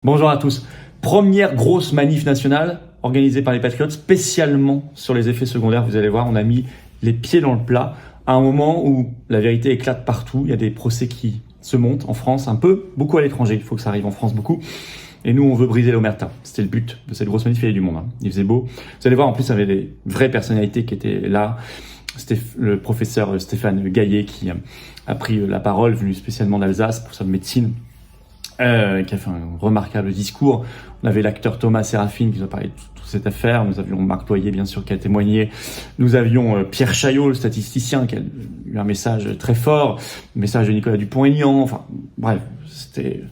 Bonjour à tous. Première grosse manif nationale organisée par les Patriotes spécialement sur les effets secondaires. Vous allez voir, on a mis les pieds dans le plat à un moment où la vérité éclate partout. Il y a des procès qui se montent en France un peu, beaucoup à l'étranger. Il faut que ça arrive en France beaucoup. Et nous, on veut briser l'omerta. C'était le but de cette grosse manif. Il y avait du monde. Il faisait beau. Vous allez voir, en plus, il y avait des vraies personnalités qui étaient là. C'était le professeur Stéphane Gaillet qui a pris la parole, venu spécialement d'Alsace pour sa médecine. Qui a fait un remarquable discours. On avait l'acteur Thomas Séraphin qui nous a parlé de toute cette affaire. Nous avions Marc Toyer, bien sûr, qui a témoigné. Nous avions Pierre Chaillot, le statisticien, qui a eu un message très fort. Le message de Nicolas Dupont-Aignan. Enfin, bref, c'était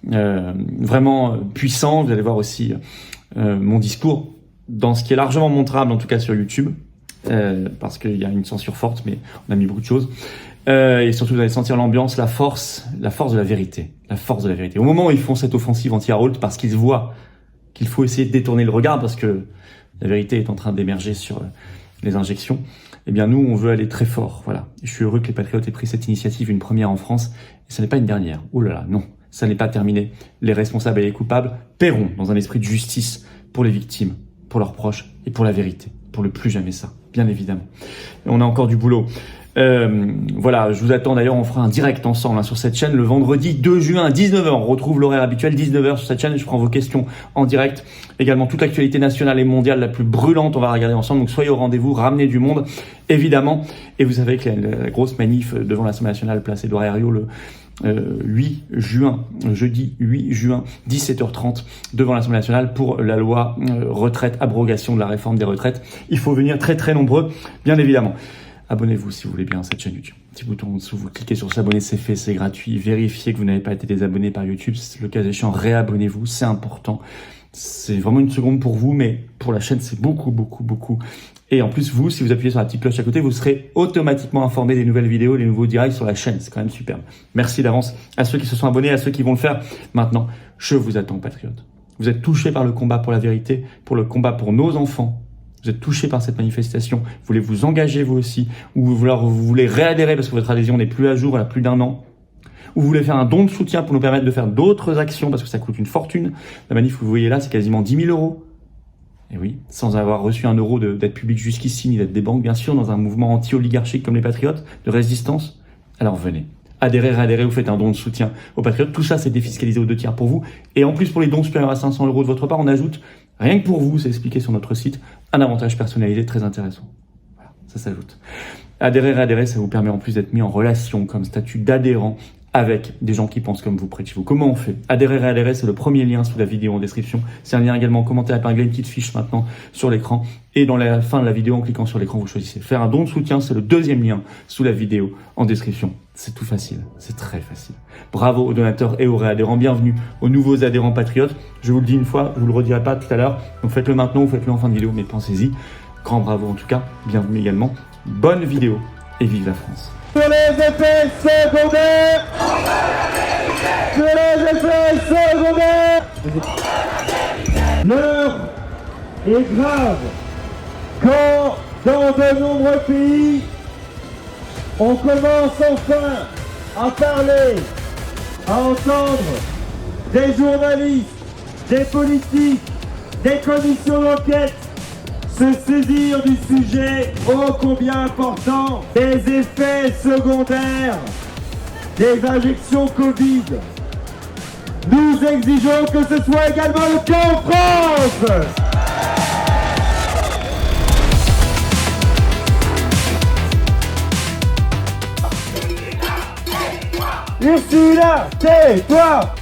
vraiment puissant. Vous allez voir aussi mon discours dans ce qui est largement montrable, en tout cas sur YouTube, parce qu'il y a une censure forte, mais on a mis beaucoup de choses. Et surtout, vous allez sentir l'ambiance, la force de la vérité. La force de la vérité. Au moment où ils font cette offensive anti-Harold, parce qu'ils voient qu'il faut essayer de détourner le regard, parce que la vérité est en train d'émerger sur les injections, eh bien nous, on veut aller très fort. Voilà. Et je suis heureux que les Patriotes aient pris cette initiative, une première en France. Et ce n'est pas une dernière. Oh là là, non. Ça n'est pas terminé. Les responsables et les coupables paieront dans un esprit de justice pour les victimes, pour leurs proches et pour la vérité. Pour le plus jamais ça, bien évidemment. Et on a encore du boulot. Voilà, je vous attends d'ailleurs, on fera un direct ensemble sur cette chaîne le vendredi 2 juin à 19h. On retrouve l'horaire habituel, 19h sur cette chaîne. Je prends vos questions en direct. Également toute l'actualité nationale et mondiale la plus brûlante, on va regarder ensemble. Donc soyez au rendez-vous, ramenez du monde, évidemment. Et vous savez que la grosse manif devant l'Assemblée nationale, place Édouard Herriot, le 8 juin, jeudi 8 juin, 17h30, devant l'Assemblée nationale pour la loi retraite, abrogation de la réforme des retraites. Il faut venir très très nombreux, bien évidemment. Abonnez-vous si vous voulez bien à cette chaîne YouTube. Petit bouton en dessous, vous cliquez sur s'abonner, c'est fait, c'est gratuit. Vérifiez que vous n'avez pas été désabonné par YouTube. Le cas échéant, réabonnez-vous, c'est important. C'est vraiment une seconde pour vous, mais pour la chaîne, c'est beaucoup. Et en plus, vous, si vous appuyez sur la petite cloche à côté, vous serez automatiquement informé des nouvelles vidéos, des nouveaux directs sur la chaîne. C'est quand même superbe. Merci d'avance à ceux qui se sont abonnés, à ceux qui vont le faire. Maintenant, je vous attends, patriotes. Vous êtes touchés par le combat pour la vérité, pour le combat pour nos enfants. Vous êtes touché par cette manifestation, vous voulez vous engager vous aussi, ou vous voulez réadhérer parce que votre adhésion n'est plus à jour, elle a plus d'1 an, ou vous voulez faire un don de soutien pour nous permettre de faire d'autres actions parce que ça coûte une fortune. La manif que vous voyez là, c'est quasiment 10 000 euros. Et oui, sans avoir reçu 1 euro d'aide publique jusqu'ici, ni d'aide des banques, bien sûr, dans un mouvement anti-oligarchique comme les Patriotes, de résistance. Alors venez. Adhérez, réadhérez, vous faites un don de soutien aux Patriotes. Tout ça, c'est défiscalisé aux 2/3 pour vous. Et en plus, pour les dons supérieurs à 500 euros de votre part, on ajoute, rien que pour vous, c'est expliqué sur notre site, un avantage personnalisé très intéressant. Voilà, ça s'ajoute. Adhérer, réadhérer, ça vous permet en plus d'être mis en relation comme statut d'adhérent avec des gens qui pensent comme vous près de chez vous. Comment on fait? Adhérer, réadhérer, c'est le premier lien sous la vidéo en description. C'est un lien également en commentaire épinglé, une petite fiche maintenant sur l'écran. Et dans la fin de la vidéo, en cliquant sur l'écran, vous choisissez faire un don de soutien. C'est le deuxième lien sous la vidéo en description. C'est tout facile. C'est très facile. Bravo aux donateurs et aux réadhérents. Bienvenue aux nouveaux adhérents patriotes. Je vous le dis une fois, je vous le redirai pas tout à l'heure. Donc faites-le maintenant ou faites-le en fin de vidéo, mais pensez-y. Grand bravo en tout cas. Bienvenue également. Bonne vidéo et vive la France. Sur les effets secondaires, sur les effets secondaires, l'heure est grave. Quand dans de nombreux pays, on commence enfin à parler, à entendre des journalistes, des politiques, des commissions d'enquête se saisir du sujet ô combien important des effets secondaires des injections Covid. Nous exigeons que ce soit également le cas en France. Ursula, tais-toi.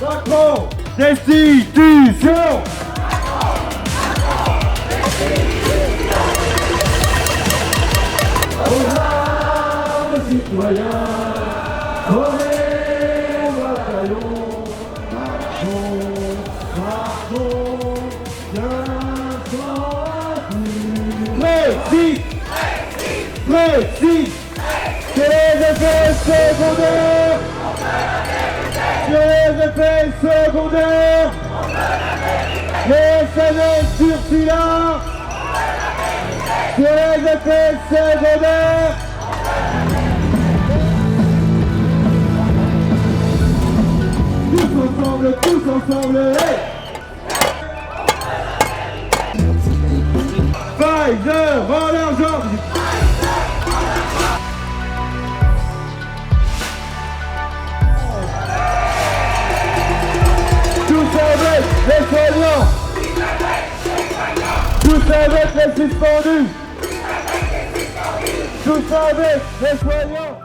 Macron, destitution. Aux armes, citoyens, prenez vos bataillons, marchons, bien sortis. Précis, c'est les effets secondaires. Sur les effets secondaires, les SMS Ursula. Sur les effets secondaires. ensemble, tous ensemble, hey! Pfizer, rends l'argent! Tous avec les soignants! Tous avec les suspendus! Tous avec les soignants!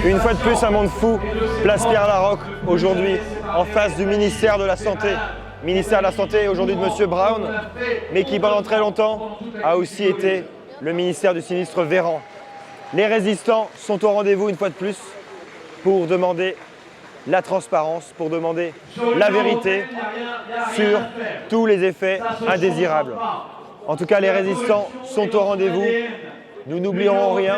Une fois de plus, un monde fou, place Pierre Laroque, aujourd'hui, en face du ministère de la Santé. Ministère de la Santé, aujourd'hui de M. Brown, mais qui pendant très longtemps a aussi été le ministère du sinistre Véran. Les résistants sont au rendez-vous une fois de plus pour demander la transparence, pour demander la vérité sur tous les effets indésirables. En tout cas, les résistants sont au rendez-vous. Nous n'oublierons rien.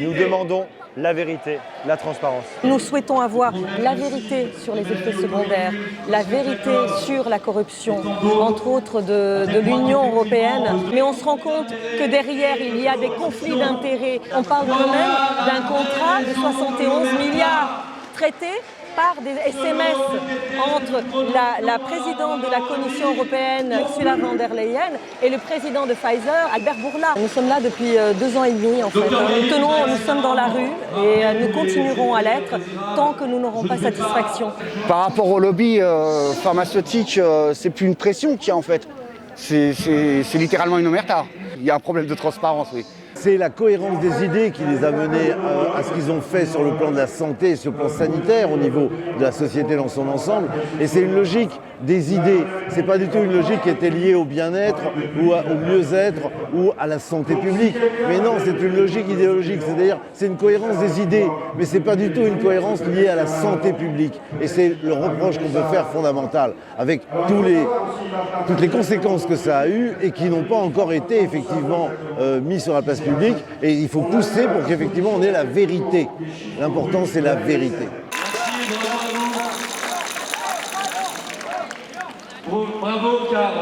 Nous demandons la vérité, la transparence. Nous souhaitons avoir la vérité sur les effets secondaires, la vérité sur la corruption, entre autres de l'Union européenne. Mais on se rend compte que derrière, il y a des conflits d'intérêts. On parle quand même d'un contrat de 71 milliards traités par des SMS entre la présidente de la Commission européenne, Ursula von der Leyen, et le président de Pfizer, Albert Bourla. Nous sommes là depuis 2 ans et demi, en fait. Nous sommes dans la rue et nous continuerons à l'être tant que nous n'aurons pas satisfaction. Par rapport au lobby pharmaceutique, c'est plus une pression qu'il y a en fait. C'est littéralement une omerta. Il y a un problème de transparence, oui. C'est la cohérence des idées qui les a menés à ce qu'ils ont fait sur le plan de la santé et sur le plan sanitaire au niveau de la société dans son ensemble. Et c'est une logique des idées. C'est pas du tout une logique qui était liée au bien-être ou au mieux-être ou à la santé publique. Mais non, c'est une logique idéologique. C'est-à-dire, c'est une cohérence des idées, mais c'est pas du tout une cohérence liée à la santé publique. Et c'est le reproche qu'on peut faire fondamental, avec toutes les conséquences que ça a eu et qui n'ont pas encore été effectivement mis sur la place publique. Et il faut pousser pour qu'effectivement on ait la vérité. L'important, c'est la vérité. Bravo, car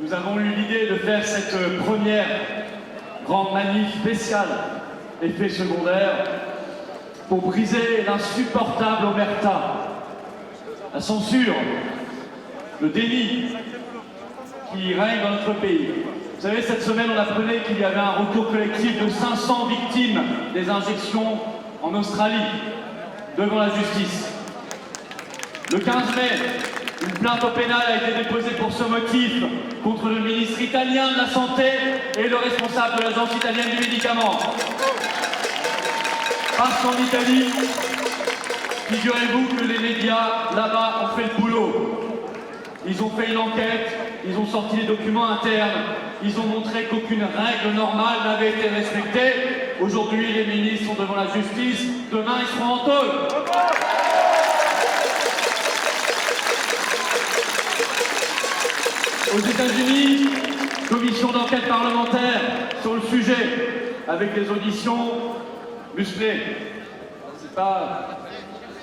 nous avons eu l'idée de faire cette première grande manif spéciale effet secondaire pour briser l'insupportable omerta, la censure, le déni qui règne dans notre pays. Vous savez, cette semaine, on apprenait qu'il y avait un recours collectif de 500 victimes des injections en Australie devant la justice. Le 15 mai, une plainte au pénal a été déposée pour ce motif contre le ministre italien de la Santé et le responsable de l'Agence italienne du médicament. Parce qu'en Italie, figurez-vous que les médias là-bas ont fait le boulot. Ils ont fait une enquête, ils ont sorti les documents internes, ils ont montré qu'aucune règle normale n'avait été respectée. Aujourd'hui, les ministres sont devant la justice, demain ils seront en tôle. Aux États-Unis, commission d'enquête parlementaire sur le sujet, avec des auditions musclées. C'est pas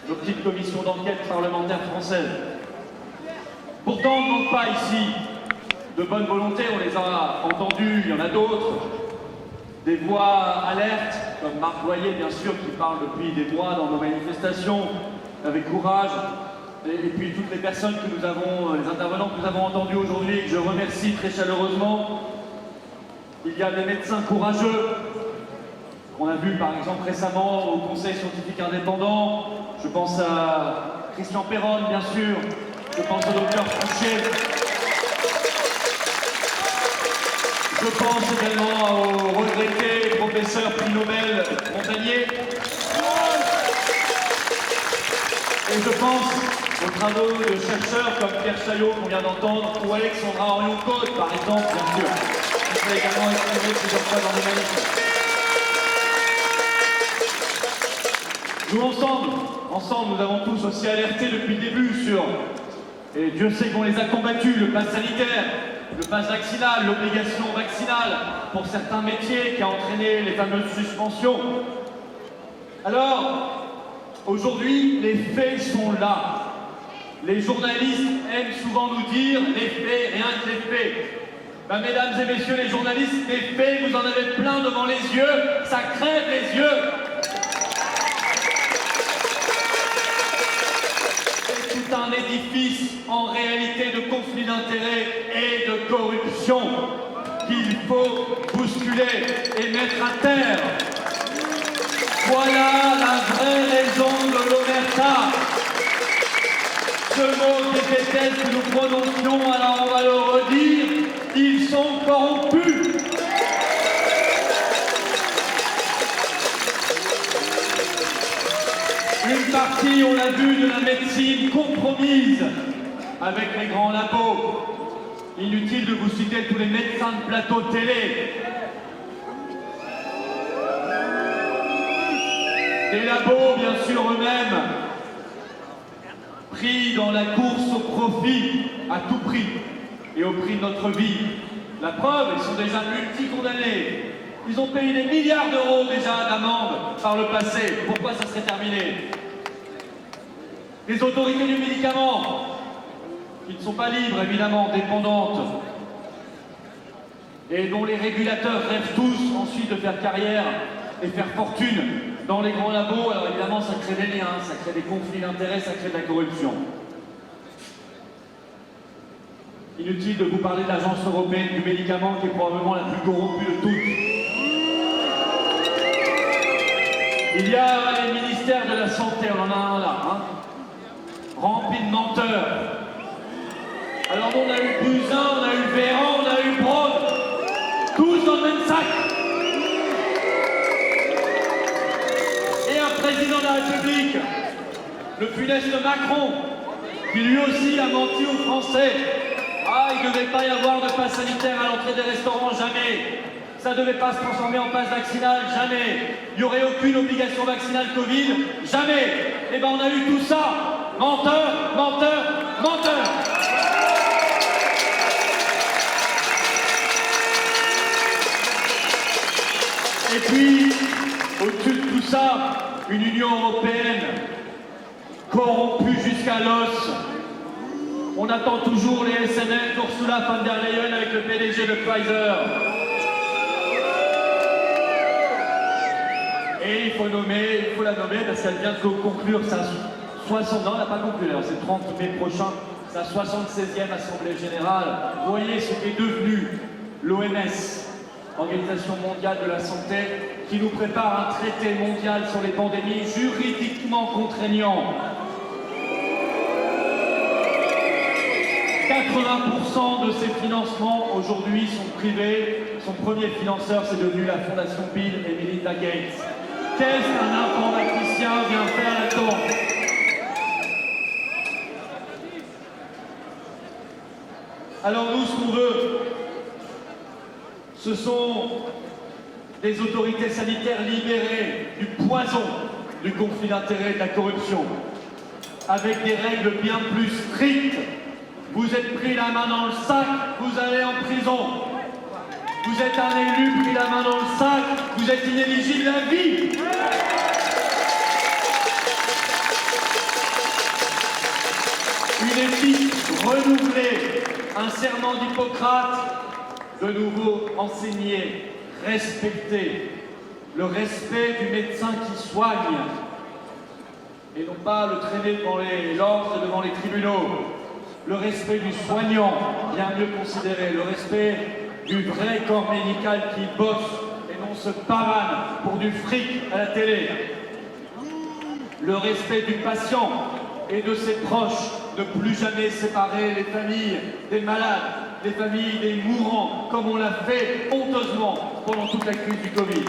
nos petites commissions d'enquête parlementaire françaises. Pourtant, on ne manque pas ici de bonne volonté, on les a entendus, il y en a d'autres. Des voix alertes, comme Marc Boyer, bien sûr, qui parle depuis des mois dans nos manifestations, avec courage. Et puis toutes les personnes que nous avons, les intervenants que nous avons entendus aujourd'hui, que je remercie très chaleureusement. Il y a des médecins courageux, qu'on a vu par exemple récemment au Conseil scientifique indépendant. Je pense à Christian Perron, bien sûr. Je pense au docteur Fouché. Je pense également au regretté professeur prix Nobel Montagnier. Et je pense aux travaux de chercheurs comme Pierre Chaillot qu'on vient d'entendre, ou Alexandra Orion-Côte, par exemple, bien sûr. Qui s'est également exprimé plusieurs fois dans les manifs. Nous, ensemble, nous avons tous aussi alerté depuis le début sur, et Dieu sait qu'on les a combattus, le pass sanitaire, le pass vaccinal, l'obligation vaccinale pour certains métiers qui a entraîné les fameuses suspensions. Alors, aujourd'hui, les faits sont là. Les journalistes aiment souvent nous dire les faits, rien que les faits. Ben, mesdames et messieurs les journalistes, les faits, vous en avez plein devant les yeux, ça crève les yeux. C'est tout un édifice en réalité de conflits d'intérêts et de corruption qu'il faut bousculer et mettre à terre. Voilà la vraie raison de l'omerta. Ce mot qui était tel que nous prononcions, alors on va le redire, ils sont corrompus. Une partie, on l'a vu, de la médecine compromise avec les grands labos. Inutile de vous citer tous les médecins de plateau télé. Les labos, bien sûr, eux-mêmes, pris dans la course au profit à tout prix et au prix de notre vie. La preuve, ils sont déjà multi-condamnés. Ils ont payé des milliards d'euros déjà d'amende par le passé. Pourquoi ça serait terminé? Les autorités du médicament, qui ne sont pas libres, évidemment, dépendantes, et dont les régulateurs rêvent tous ensuite de faire carrière et faire fortune dans les grands labos. Alors évidemment, ça crée des liens, ça crée des conflits d'intérêts, ça crée de la corruption. Inutile de vous parler de l'Agence européenne du médicament, qui est probablement la plus corrompue de toutes. Il y a les ministères de la Santé, on en a un là, hein, rempli de menteurs. Alors on a eu Buzyn, on a eu Véran, on a eu Braun, tous dans le même sac. Et un président de la République, le funeste Macron, qui lui aussi a menti aux Français. Ah, il ne devait pas y avoir de passe sanitaire à l'entrée des restaurants, jamais. Ça ne devait pas se transformer en passe vaccinal, jamais. Il n'y aurait aucune obligation vaccinale Covid, jamais. Eh bien, on a eu tout ça. Menteur, menteur, menteur. Et puis, au-dessus de tout ça, une Union européenne corrompue jusqu'à l'os. On attend toujours les SMS d'Ursula von der Leyen avec le PDG de Pfizer. Et il faut la nommer parce qu'elle vient de conclure sa 60... Non, elle n'a pas conclu, c'est le 30 mai prochain, sa 76e Assemblée Générale. Vous voyez ce qu'est devenu l'OMS, Organisation Mondiale de la Santé, qui nous prépare un traité mondial sur les pandémies juridiquement contraignant. 80% de ces financements aujourd'hui sont privés. Son premier financeur, c'est devenu la fondation Bill et Melinda Gates. Qu'est-ce qu'un informaticien vient faire là-dedans? Alors nous, ce qu'on veut, ce sont des autorités sanitaires libérées du poison du conflit d'intérêts et de la corruption, avec des règles bien plus strictes. Vous êtes pris la main dans le sac, vous allez en prison. Vous êtes un élu pris la main dans le sac, vous êtes inéligible à vie. Une éthique renouvelée, un serment d'Hippocrate, de nouveau enseigné, respecté, le respect du médecin qui soigne, et non pas le traîner devant l'ordre et devant les tribunaux. Le respect du soignant, bien mieux considéré, le respect du vrai corps médical qui bosse et non se pavane pour du fric à la télé. Le respect du patient et de ses proches, ne plus jamais séparer les familles des malades, les familles des mourants, comme on l'a fait honteusement pendant toute la crise du Covid.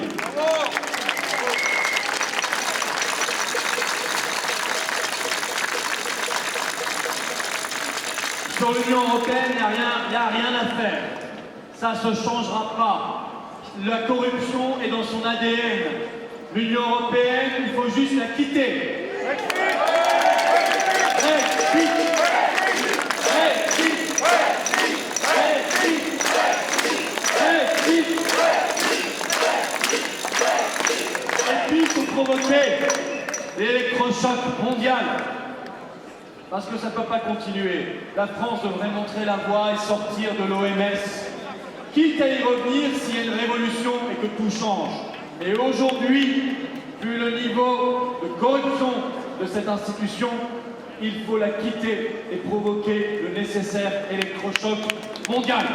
Sur l'Union européenne, il n'y a rien à faire. Ça ne se changera pas. La corruption est dans son ADN. L'Union européenne, il faut juste la quitter. Et puis, il faut provoquer l'électrochoc mondial. Parce que ça ne peut pas continuer. La France devrait montrer la voie et sortir de l'OMS. Quitte à y revenir s'il y a une révolution et que tout change. Et aujourd'hui, vu le niveau de corruption de cette institution, il faut la quitter et provoquer le nécessaire électrochoc mondial.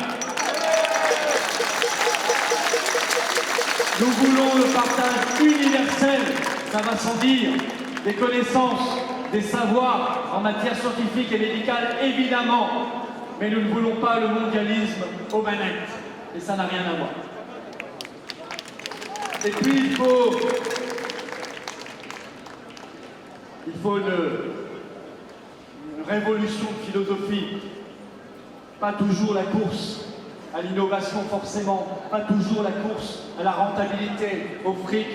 Nous voulons le partage universel, ça va sans dire, des connaissances, des savoirs en matière scientifique et médicale, évidemment, mais nous ne voulons pas le mondialisme aux manettes, et ça n'a rien à voir. Et puis il faut une révolution de philosophie, pas toujours la course à l'innovation forcément, pas toujours la course à la rentabilité, au fric.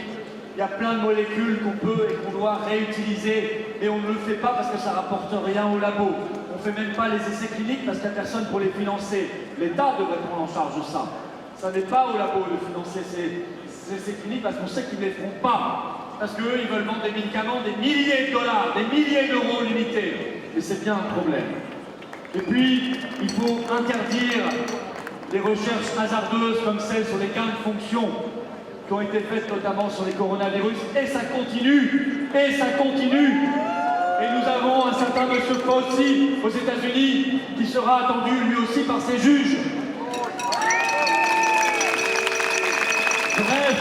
Il y a plein de molécules qu'on peut et qu'on doit réutiliser et on ne le fait pas parce que ça ne rapporte rien au labo. On ne fait même pas les essais cliniques parce qu'il n'y a personne pour les financer. L'État devrait prendre en charge ça. Ça n'est pas au labo de financer ces essais cliniques parce qu'on sait qu'ils ne les feront pas. Parce qu'eux, ils veulent vendre des médicaments des milliers de dollars, des milliers d'euros limités. Et c'est bien un problème. Et puis, il faut interdire les recherches hasardeuses comme celles sur les gains de fonction qui ont été faites notamment sur les coronavirus. Et ça continue. Et ça continue. Et nous avons un certain monsieur Fauci aux États-Unis qui sera attendu lui aussi par ses juges. Bref,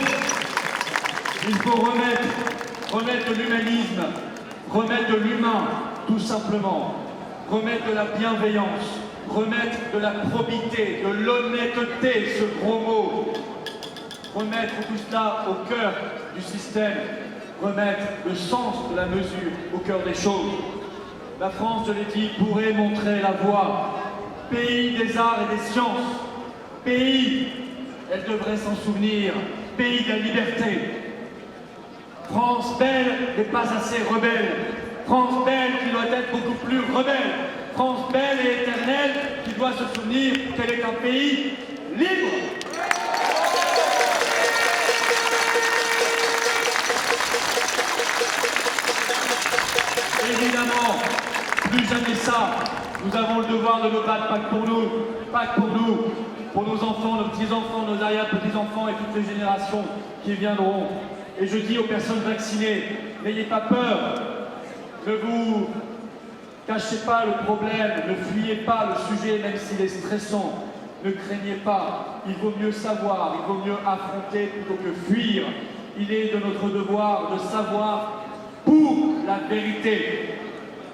il faut remettre de l'humanisme, remettre de l'humain, tout simplement, remettre de la bienveillance, remettre de la probité, de l'honnêteté, ce gros mot, remettre tout cela au cœur du système, remettre le sens de la mesure au cœur des choses. La France, je l'ai dit, pourrait montrer la voie. Pays des arts et des sciences, pays, elle devrait s'en souvenir, pays de la liberté. France belle n'est pas assez rebelle. France belle qui doit être beaucoup plus rebelle. France belle et éternelle qui doit se souvenir qu'elle est un pays libre. Évidemment, plus jamais ça. Nous avons le devoir de nous battre, pas que pour nous, pour nos enfants, nos petits-enfants, nos arrière-petits-enfants et toutes les générations qui viendront. Et je dis aux personnes vaccinées, n'ayez pas peur, ne vous cachez pas le problème, ne fuyez pas le sujet même s'il est stressant, ne craignez pas, il vaut mieux savoir, il vaut mieux affronter plutôt que fuir. Il est de notre devoir de savoir pour la vérité,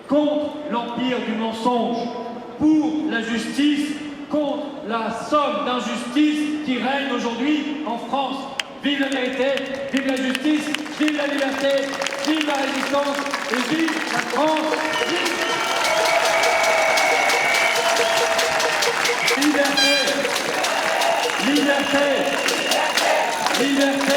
contre l'empire du mensonge, pour la justice, contre la somme d'injustice qui règne aujourd'hui en France. Vive la vérité, vive la justice, vive la liberté, vive la résistance et vive la France. Liberté, liberté, liberté.